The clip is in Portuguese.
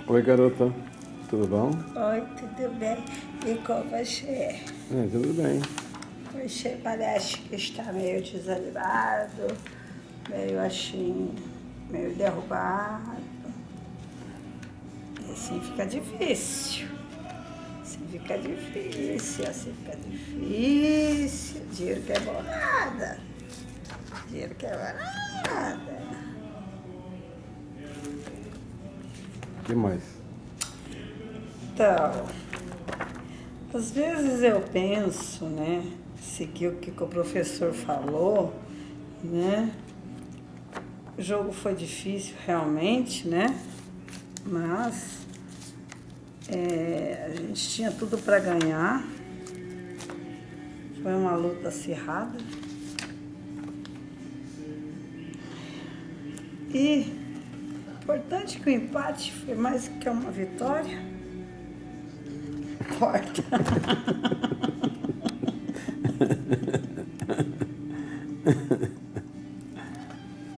Oi, garota. Tudo bom? Oi, tudo bem? E com você? Tudo bem. Você parece que está meio desanimado, meio assim, meio derrubado. E assim fica difícil. Assim fica difícil, assim fica difícil. Dinheiro que é bom nada. Dinheiro que é bom nada. O que mais? Então, às vezes eu penso, né, seguir o que o professor falou, né? O jogo foi difícil realmente, né? Mas a gente tinha tudo para ganhar. Foi uma luta acirrada. E importante que o empate foi mais que uma vitória. Importa.